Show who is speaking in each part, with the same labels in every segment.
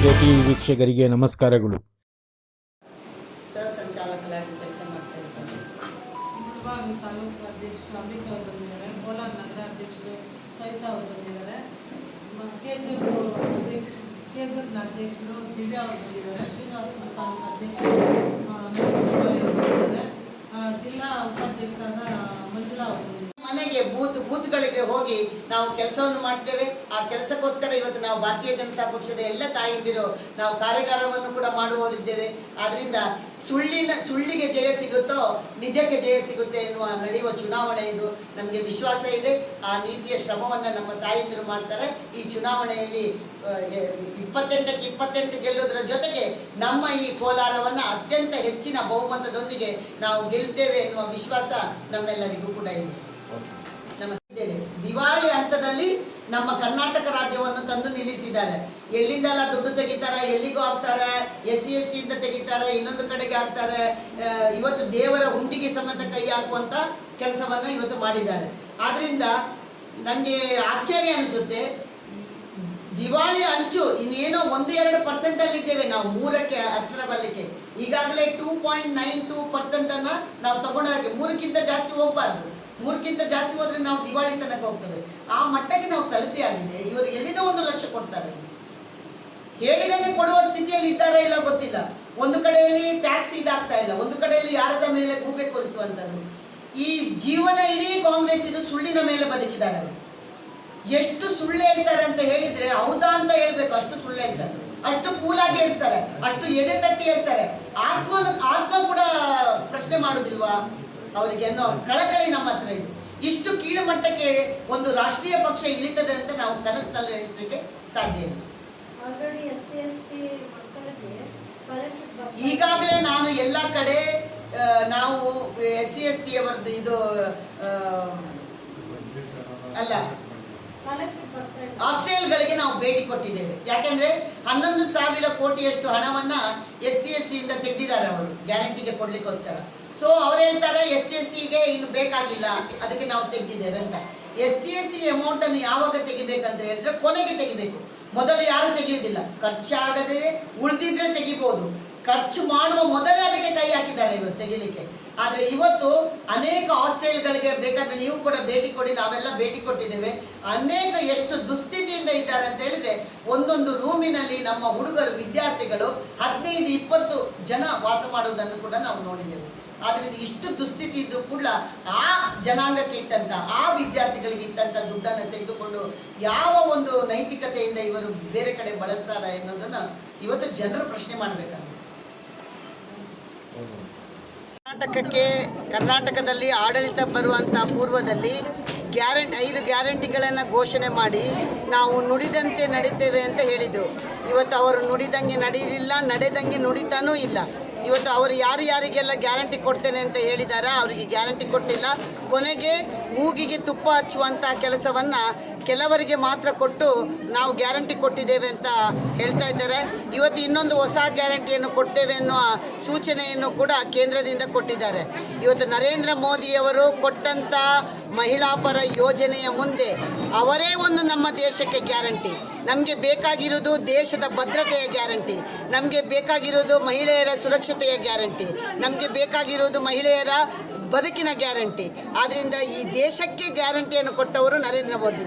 Speaker 1: KTV ವೀಕ್ಷಕರಿಗೆ ನಮಸ್ಕಾರಗಳು.
Speaker 2: ಸಹ ಸಂಚಾಲಕರಾಗಿ ಕೆಲಸ ಮಾಡ್ತಾ ಇದ್ದಾರೆ.
Speaker 3: ತಾಲೂಕು ಅಧ್ಯಕ್ಷರು ಅಮಿತ್ ಅವರು ಬಂದಿದ್ದಾರೆ, ಕೋಲಾರ ನಗರ ಅಧ್ಯಕ್ಷರು ಸಹಿತ ಅವರು ಬಂದಿದ್ದಾರೆ, ಕೆಜೆಪ್ನ ಅಧ್ಯಕ್ಷರು ದಿವ್ಯಾ ಅವರು ಬಂದಿದ್ದಾರೆ, ಶ್ರೀನಿವಾಸಪುರ ತಾಲೂಕು ಅಧ್ಯಕ್ಷರು ಅವರು ಬಂದಿದ್ದಾರೆ, ಜಿಲ್ಲಾ ಉಪಾಧ್ಯಕ್ಷರಾದ ಮಂಜುಳಾ ಅವರು ಬಂದಿದ್ದಾರೆ.
Speaker 2: ಮನೆಗೆ ಬೂತ್ಗಳಿಗೆ ಹೋಗಿ ನಾವು ಕೆಲಸವನ್ನು ಮಾಡ್ತೇವೆ. ಆ ಕೆಲಸಕ್ಕೋಸ್ಕರ ಇವತ್ತು ನಾವು ಭಾರತೀಯ ಜನತಾ ಪಕ್ಷದ ಎಲ್ಲ ತಾಯಂದಿರು ನಾವು ಕಾರ್ಯಾಗಾರವನ್ನು ಕೂಡ ಮಾಡುವವರಿದ್ದೇವೆ. ಆದ್ರಿಂದ ಸುಳ್ಳಿಗೆ ಜಯ ಸಿಗುತ್ತೋ ನಿಜಕ್ಕೆ ಜಯ ಸಿಗುತ್ತೆ ಎನ್ನುವ ನಡೆಯುವ ಚುನಾವಣೆ ಇದು. ನಮಗೆ ವಿಶ್ವಾಸ ಇದೆ, ಆ ನೀತಿಯ ಶ್ರಮವನ್ನು ನಮ್ಮ ತಾಯಂದಿರು ಮಾಡ್ತಾರೆ. ಈ ಚುನಾವಣೆಯಲ್ಲಿ 28ಕ್ಕೆ 28 ಗೆಲ್ಲುವುದರ ಜೊತೆಗೆ ನಮ್ಮ ಈ ಕೋಲಾರವನ್ನು ಅತ್ಯಂತ ಹೆಚ್ಚಿನ ಬಹುಮತದೊಂದಿಗೆ ನಾವು ಗೆಲ್ತೇವೆ ಎನ್ನುವ ವಿಶ್ವಾಸ ನಮ್ಮೆಲ್ಲರಿಗೂ ಕೂಡ ಇದೆ. ನಮಸ್ತೆ. ದಿವಾಳಿ ಹಂತದಲ್ಲಿ ನಮ್ಮ ಕರ್ನಾಟಕ ರಾಜ್ಯವನ್ನು ತಂದು ನಿಲ್ಲಿಸಿದ್ದಾರೆ. ಎಲ್ಲಿಂದೆಲ್ಲ ದುಡ್ಡು ತೆಗಿತಾರೆ, ಎಲ್ಲಿಗೂ ಆಗ್ತಾರೆ, SC/ST ಇಂದ ತೆಗಿತಾರೆ, ಇನ್ನೊಂದು ಕಡೆಗೆ ಆಗ್ತಾರೆ. ಇವತ್ತು ದೇವರ ಹುಂಡಿಗೆ ಸಮೇತ ಕೈ ಹಾಕುವಂತ ಕೆಲಸವನ್ನ ಇವತ್ತು ಮಾಡಿದ್ದಾರೆ. ಆದ್ರಿಂದ ನನಗೆ ಆಶ್ಚರ್ಯ ಅನಿಸುತ್ತೆ. ದಿವಾಳಿ ಅಂಚು ಇನ್ನೇನೋ 1-2% ಅಲ್ಲಿ ಇದ್ದೇವೆ ನಾವು 3ಕ್ಕೆ ಹತ್ತಿರ ಬರಲಿಕ್ಕೆ. ಈಗಾಗಲೇ 2.92% ಅನ್ನ ನಾವು ತಗೊಂಡಾಗೆ 3ಕ್ಕಿಂತ ಜಾಸ್ತಿ ಹೋಗಬಾರ್ದು. 3ಕ್ಕಿಂತ ಜಾಸ್ತಿ ಹೋದ್ರೆ ನಾವು ದಿವಾಳಿ ತನಕ ಹೋಗ್ತೇವೆ. ಆ ಮಟ್ಟಕ್ಕೆ ನಾವು ತಲುಪಿ ಆಗಿದೆ. ಇವರು ಎಲ್ಲಿಂದ 1 ಲಕ್ಷ ಕೊಡ್ತಾರೆ, ಹೇಳಿದೇನೆ ಕೊಡುವ ಸ್ಥಿತಿಯಲ್ಲಿ ಇದ್ದಾರೆ ಇಲ್ಲ ಗೊತ್ತಿಲ್ಲ. ಒಂದು ಕಡೆಯಲ್ಲಿ ಟ್ಯಾಕ್ಸ್ ಇದಾಗ್ತಾ ಇಲ್ಲ, ಒಂದು ಕಡೆಯಲ್ಲಿ ಯಾರದ ಮೇಲೆ ಗೂಬೆ ಕೊರಿಸುವಂಥದ್ದು. ಈ ಜೀವನ ಇಡೀ ಕಾಂಗ್ರೆಸ್ ಇದು ಸುಳ್ಳಿನ ಮೇಲೆ ಬದುಕಿದ್ದಾರೆ. ಅವರು ಎಷ್ಟು ಸುಳ್ಳು ಹೇಳ್ತಾರೆ ಅಂತ ಹೇಳಿದ್ರೆ ಹೌದಾ ಅಂತ ಹೇಳ್ಬೇಕು, ಅಷ್ಟು ಸುಳ್ಳು ಹೇಳ್ತಾರೆ, ಅಷ್ಟು ಕೂಲಾಗಿ ಹೇಳ್ತಾರೆ, ಅಷ್ಟು ಎದೆ ತಟ್ಟಿ ಹೇಳ್ತಾರೆ. ಆತ್ಮ ಕೂಡ ಪ್ರಶ್ನೆ ಮಾಡುದಿಲ್ವಾ ಅವರಿಗೆ ಅನ್ನೋ ಕಳಕಳಿ ನಮ್ಮ ಹತ್ರ ಇದೆ. ಇಷ್ಟು ಕೀಳು ಮಟ್ಟಕ್ಕೆ ಒಂದು ರಾಷ್ಟ್ರೀಯ ಪಕ್ಷ ಇಳಿತದೆ ಅಂತ ನಾವು ಕನಸಿನಲ್ಲಿ ಎಣಿಸಲಿಕ್ಕೆ ಸಾಧ್ಯ ಇಲ್ಲ. ಈಗಾಗಲೇ ನಾನು ಎಲ್ಲ ಕಡೆ ನಾವು SC/ST ಅವರದ್ದು ಇದು ಅಲ್ಲ ಹಾಸ್ಟೆಲ್ಗಳಿಗೆ ನಾವು ಭೇಟಿ ಕೊಟ್ಟಿದ್ದೇವೆ. ಯಾಕೆಂದ್ರೆ 11,000 ಕೋಟಿಯಷ್ಟು ಹಣವನ್ನ SC/ST ಇಂದ ತೆಗೆದಿದ್ದಾರೆ ಅವರು ಗ್ಯಾರಂಟಿಗೆ ಕೊಡ್ಲಿಕ್ಕೋಸ್ಕರ. ಸೊ ಅವ್ರು ಹೇಳ್ತಾರೆ SC/STಗೆ ಇನ್ನು ಬೇಕಾಗಿಲ್ಲ, ಅದಕ್ಕೆ ನಾವು ತೆಗೆದಿದ್ದೇವೆ ಅಂತ. SC/ST ಅಮೌಂಟ್ ಅನ್ನು ಯಾವಾಗ ತೆಗಿಬೇಕಂತ ಹೇಳಿದ್ರೆ ಕೊನೆಗೆ ತೆಗಿಬೇಕು. ಮೊದಲು ಯಾರು ತೆಗೆಯುವುದಿಲ್ಲ. ಖರ್ಚಾಗದೆ ಉಳಿದಿದ್ರೆ ತೆಗಿಬಹುದು, ಖರ್ಚು ಮಾಡುವ ಮೊದಲೇ ಅದಕ್ಕೆ ಕೈ ಹಾಕಿದ್ದಾರೆ ಇವರು ತೆಗಿಲಿಕ್ಕೆ. ಆದರೆ ಇವತ್ತು ಅನೇಕ ಹಾಸ್ಟೆಲ್ಗಳಿಗೆ ಬೇಕಾದ್ರೆ ನೀವು ಕೂಡ ಭೇಟಿ ಕೊಡಿ, ನಾವೆಲ್ಲ ಭೇಟಿ ಕೊಟ್ಟಿದ್ದೇವೆ. ಅನೇಕ ಎಷ್ಟು ದುಸ್ಥಿತಿಯಿಂದ ಇದ್ದಾರೆ ಅಂತ ಹೇಳಿದ್ರೆ ಒಂದೊಂದು ರೂಮಿನಲ್ಲಿ ನಮ್ಮ ಹುಡುಗರು ವಿದ್ಯಾರ್ಥಿಗಳು 15-20 ಜನ ವಾಸ ಮಾಡುವುದನ್ನು ಕೂಡ ನಾವು ನೋಡಿದ್ದೇವೆ. ಆದ್ದರಿಂದ ಇಷ್ಟು ದುಸ್ಥಿತಿ ಇದ್ದು ಕೂಡ ಆ ಜನಾಂಗಕ್ಕೆ ಇಟ್ಟಂತ, ಆ ವಿದ್ಯಾರ್ಥಿಗಳಿಗೆ ಇಟ್ಟಂತ ದುಡ್ಡನ್ನು ತೆಗೆದುಕೊಂಡು ಯಾವ ಒಂದು ನೈತಿಕತೆಯಿಂದ ಇವರು ಬೇರೆ ಕಡೆ ಬಳಸ್ತಾರ ಎನ್ನುವುದನ್ನು ಇವತ್ತು ಜನರು ಪ್ರಶ್ನೆ ಮಾಡಬೇಕಾಗಿದೆ. ಕರ್ನಾಟಕದಲ್ಲಿ ಆಡಳಿತ ಬರುವಂಥ ಪೂರ್ವದಲ್ಲಿ 5 ಗ್ಯಾರಂಟಿಗಳನ್ನು ಘೋಷಣೆ ಮಾಡಿ ನಾವು ನುಡಿದಂತೆ ನಡೀತೇವೆ ಅಂತ ಹೇಳಿದರು. ಇವತ್ತು ಅವರು ನುಡಿದಂಗೆ ನಡೆಯಲಿಲ್ಲ, ನಡೆದಂಗೆ ನುಡಿತಾನೂ ಇಲ್ಲ. ಇವತ್ತು ಅವರು ಯಾರಿಗೆಲ್ಲ ಗ್ಯಾರಂಟಿ ಕೊಡ್ತೇನೆ ಅಂತ ಹೇಳಿದ್ದಾರೆ, ಅವರಿಗೆ ಗ್ಯಾರಂಟಿ ಕೊಟ್ಟಿಲ್ಲ. ಕೊನೆಗೆ ಮೂಗಿಗೆ ತುಪ್ಪ ಹಚ್ಚುವಂಥ ಕೆಲಸವನ್ನು ಕೆಲವರಿಗೆ ಮಾತ್ರ ಕೊಟ್ಟು ನಾವು ಗ್ಯಾರಂಟಿ ಕೊಟ್ಟಿದ್ದೇವೆ ಅಂತ ಹೇಳ್ತಾ ಇದ್ದಾರೆ. ಇವತ್ತು ಇನ್ನೊಂದು ಹೊಸ ಗ್ಯಾರಂಟಿಯನ್ನು ಕೊಡ್ತೇವೆ ಅನ್ನುವ ಸೂಚನೆಯನ್ನು ಕೂಡ ಕೇಂದ್ರದಿಂದ ಕೊಟ್ಟಿದ್ದಾರೆ. ಇವತ್ತು ನರೇಂದ್ರ ಮೋದಿಯವರು ಕೊಟ್ಟಂಥ ಮಹಿಳಾ ಪರ ಯೋಜನೆಯ ಮುಂದೆ ಅವರೇ ಒಂದು ನಮ್ಮ ದೇಶಕ್ಕೆ ಗ್ಯಾರಂಟಿ. ನಮಗೆ ಬೇಕಾಗಿರೋದು ದೇಶದ ಭದ್ರತೆಯ ಗ್ಯಾರಂಟಿ, ನಮಗೆ ಬೇಕಾಗಿರೋದು ಮಹಿಳೆಯರ ಸುರಕ್ಷತೆಯ ಗ್ಯಾರಂಟಿ, ನಮಗೆ ಬೇಕಾಗಿರೋದು ಮಹಿಳೆಯರ ಬದುಕಿನ ಗ್ಯಾರಂಟಿ. ಆದ್ದರಿಂದ ಈ ದೇಶಕ್ಕೆ ಗ್ಯಾರಂಟಿಯನ್ನು ಕೊಟ್ಟವರು ನರೇಂದ್ರ ಮೋದಿ.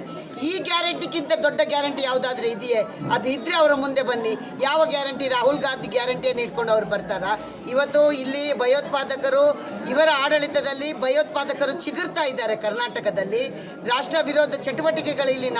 Speaker 2: ಈ ಗ್ಯಾರಂಟಿಗಿಂತ ದೊಡ್ಡ ಗ್ಯಾರಂಟಿ ಯಾವುದಾದ್ರೂ ಇದೆಯೇ? ಅದು ಇದ್ದರೆ ಅವರ ಮುಂದೆ ಬನ್ನಿ. ಯಾವ ಗ್ಯಾರಂಟಿ? ರಾಹುಲ್ ಗಾಂಧಿ ಗ್ಯಾರಂಟಿಯನ್ನು ಇಟ್ಕೊಂಡು ಅವರು ಬರ್ತಾರಾ? ಇವತ್ತು ಇಲ್ಲಿ ಭಯೋತ್ಪಾದಕರು, ಇವರ ಆಡಳಿತದಲ್ಲಿ ಭಯೋತ್ಪಾದಕರು ಚಿಗುರ್ತಾ ಇದ್ದಾರೆ. ಕರ್ನಾಟಕದಲ್ಲಿ ರಾಷ್ಟ್ರ ವಿರೋಧ ಚಟುವಟಿಕೆಗಳು ಇಲ್ಲಿ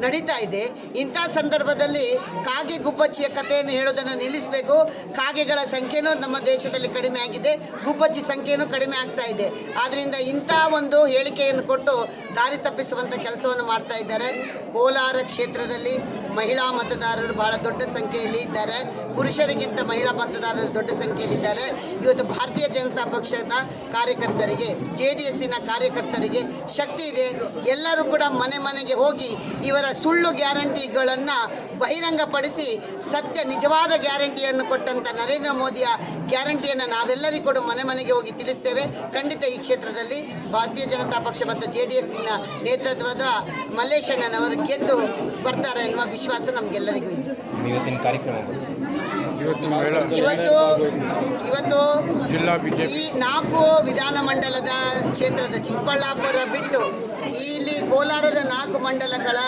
Speaker 2: ನಡೀತಾ ಇದೆ. ಇಂಥ ಸಂದರ್ಭದಲ್ಲಿ ಕಾಗೆ ಗುಬ್ಬಚ್ಚಿಯ ಕಥೆಯನ್ನು ಹೇಳೋದನ್ನು ನಿಲ್ಲಿಸಬೇಕು. ಕಾಗೆಗಳ ಸಂಖ್ಯೆನೂ ನಮ್ಮ ದೇಶದಲ್ಲಿ ಕಡಿಮೆ ಆಗಿದೆ, ಗುಬ್ಬಚ್ಚಿ ಸಂಖ್ಯೆನೂ ಕಡಿಮೆ ಆಗ್ತಾ ಇದೆ. ಆದ್ದರಿಂದ ಇಂಥ ಒಂದು ಹೇಳಿಕೆಯನ್ನು ಕೊಟ್ಟು ದಾರಿ ತಪ್ಪಿಸುವಂಥ ಕೆಲಸವನ್ನು ಮಾಡ್ತಾ ಇದ್ದಾರೆ. ಕೋಲಾರ ಕ್ಷೇತ್ರದಲ್ಲಿ ಮಹಿಳಾ ಮತದಾರರು ಬಹಳ ದೊಡ್ಡ ಸಂಖ್ಯೆಯಲ್ಲಿ ಇದ್ದಾರೆ, ಪುರುಷರಿಗಿಂತ ಮಹಿಳಾ ಮತದಾರರು ದೊಡ್ಡ ಸಂಖ್ಯೆಯಲ್ಲಿದ್ದಾರೆ. ಇವತ್ತು ಭಾರತೀಯ ಜನತಾ ಪಕ್ಷದ ಕಾರ್ಯಕರ್ತರಿಗೆ, JDSನ ಕಾರ್ಯಕರ್ತರಿಗೆ ಶಕ್ತಿ ಇದೆ. ಎಲ್ಲರೂ ಕೂಡ ಮನೆ ಮನೆಗೆ ಹೋಗಿ ಇವರ ಸುಳ್ಳು ಗ್ಯಾರಂಟಿಗಳನ್ನು ಬಹಿರಂಗಪಡಿಸಿ ಸತ್ಯ ನಿಜವಾದ ಗ್ಯಾರಂಟಿಯನ್ನು ಕೊಟ್ಟಂಥ ನರೇಂದ್ರ ಮೋದಿಯ ಗ್ಯಾರಂಟಿಯನ್ನು ನಾವೆಲ್ಲರಿಗೂ ಕೂಡ ಮನೆ ಮನೆಗೆ ಹೋಗಿ ತಿಳಿಸ್ತೇವೆ. ಖಂಡಿತ ಈ ಕ್ಷೇತ್ರದಲ್ಲಿ ಭಾರತೀಯ ಜನತಾ ಪಕ್ಷ ಮತ್ತು JDSನ ನೇತೃತ್ವದ ಮಲ್ಲೇಶಣ್ಣನವರು ಗೆದ್ದು ಬರ್ತಾರೆ ಎನ್ನುವ ವಿಶ್ವಾಸ ನಮಗೆಲ್ಲರಿಗೂ ಇದೆ.
Speaker 4: ಇವತ್ತಿನ ಕಾರ್ಯಕ್ರಮಗಳು?
Speaker 2: ಇವತ್ತು
Speaker 5: ಜಿಲ್ಲಾ ಬಿಜೆಪಿ
Speaker 2: ಈ 4 ವಿಧಾನಮಂಡಲದ ಕ್ಷೇತ್ರದ ಚಿಕ್ಕಬಳ್ಳಾಪುರ ಬಿಟ್ಟು ಇಲ್ಲಿ ಕೋಲಾರದ 4 ಮಂಡಲಗಳ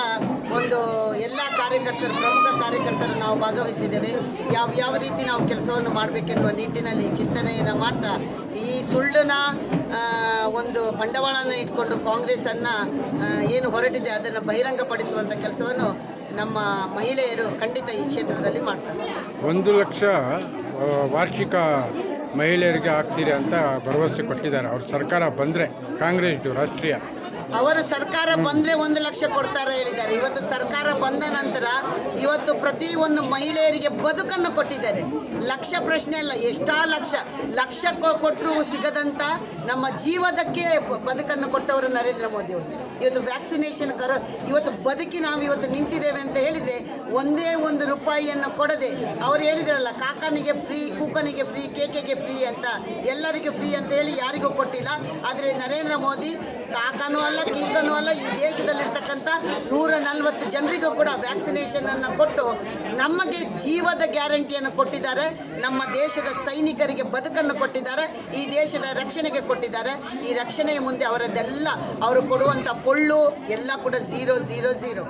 Speaker 2: ಒಂದು ಎಲ್ಲ ಕಾರ್ಯಕರ್ತರು, ಪ್ರಮುಖ ಕಾರ್ಯಕರ್ತರು ನಾವು ಭಾಗವಹಿಸಿದ್ದೇವೆ. ಯಾವ ರೀತಿ ನಾವು ಕೆಲಸವನ್ನು ಮಾಡಬೇಕೆನ್ನುವ ನಿಟ್ಟಿನಲ್ಲಿ ಚಿಂತನೆಯನ್ನು ಮಾಡ್ತಾ ಈ ಸುಳ್ಳಿನ ಒಂದು ಬಂಡವಾಳನ ಇಟ್ಕೊಂಡು ಕಾಂಗ್ರೆಸ್ಸನ್ನು ಏನು ಹೊರಟಿದೆ ಅದನ್ನು ಬಹಿರಂಗಪಡಿಸುವಂಥ ಕೆಲಸವನ್ನು ನಮ್ಮ ಮಹಿಳೆಯರು ಖಂಡಿತ ಈ ಕ್ಷೇತ್ರದಲ್ಲಿ ಮಾಡ್ತಾರೆ.
Speaker 5: 1 ಲಕ್ಷ ವಾರ್ಷಿಕ ಮಹಿಳೆಯರಿಗೆ ಆಗ್ತೀರಿ ಅಂತ ಭರವಸೆ ಕೊಟ್ಟಿದ್ದಾರೆ. ಅವ್ರ ಸರ್ಕಾರ ಬಂದರೆ ಕಾಂಗ್ರೆಸ್ದು ರಾಷ್ಟ್ರೀಯ
Speaker 2: ಅವರು ಸರ್ಕಾರ ಬಂದರೆ 1 ಲಕ್ಷ ಕೊಡ್ತಾರೆ ಹೇಳಿದ್ದಾರೆ. ಇವತ್ತು ಸರ್ಕಾರ ಬಂದ ನಂತರ ಇವತ್ತು ಪ್ರತಿಯೊಂದು ಮಹಿಳೆಯರಿಗೆ ಬದುಕನ್ನು ಕೊಟ್ಟಿದ್ದಾರೆ. ಲಕ್ಷ ಪ್ರಶ್ನೆ ಅಲ್ಲ, ಎಷ್ಟಾ ಲಕ್ಷ ಕೊಟ್ಟರೂ ಸಿಗದಂಥ ನಮ್ಮ ಜೀವದಕ್ಕೆ ಬದುಕನ್ನು ಕೊಟ್ಟವರು ನರೇಂದ್ರ ಮೋದಿ ಅವರು. ಇವತ್ತು ವ್ಯಾಕ್ಸಿನೇಷನ್ ಇವತ್ತು ಬದುಕಿ ನಾವು ಇವತ್ತು ನಿಂತಿದ್ದೇವೆ ಅಂತ ಹೇಳಿದರೆ ಒಂದೇ 1 ರೂಪಾಯಿಯನ್ನು ಕೊಡದೆ ಅವರು ಹೇಳಿದ್ರಲ್ಲ, ಕಾಕನಿಗೆ ಫ್ರೀ, ಕೂಕನಿಗೆ ಫ್ರೀ, ಕೇಕೆಗೆ ಫ್ರೀ ಅಂತ, ಎಲ್ಲರಿಗೂ ಫ್ರೀ ಅಂತ ಹೇಳಿ ಯಾರಿಗೂ ಕೊಟ್ಟಿಲ್ಲ. ಆದರೆ ನರೇಂದ್ರ ಮೋದಿ ಕಾಕನೂ ಅಲ್ಲ, ಕೀಕನೂ ಅಲ್ಲ, ಈ ದೇಶದಲ್ಲಿರ್ತಕ್ಕಂಥ 140 ಜನರಿಗೂ ಕೂಡ ವ್ಯಾಕ್ಸಿನೇಷನನ್ನು ಕೊಟ್ಟು ನಮಗೆ ಜೀವದ ಗ್ಯಾರಂಟಿಯನ್ನು ಕೊಟ್ಟಿದ್ದಾರೆ. ನಮ್ಮ ದೇಶದ ಸೈನಿಕರಿಗೆ ಬದುಕನ್ನು ಕೊಟ್ಟಿದ್ದಾರೆ, ಈ ದೇಶದ ರಕ್ಷಣೆಗೆ ಕೊಟ್ಟಿದ್ದಾರೆ. ಈ ರಕ್ಷಣೆಯ ಮುಂದೆ ಅವರದ್ದೆಲ್ಲ ಅವರು ಕೊಡುವಂಥ ಪೊಳ್ಳು ಎಲ್ಲ ಕೂಡ 000.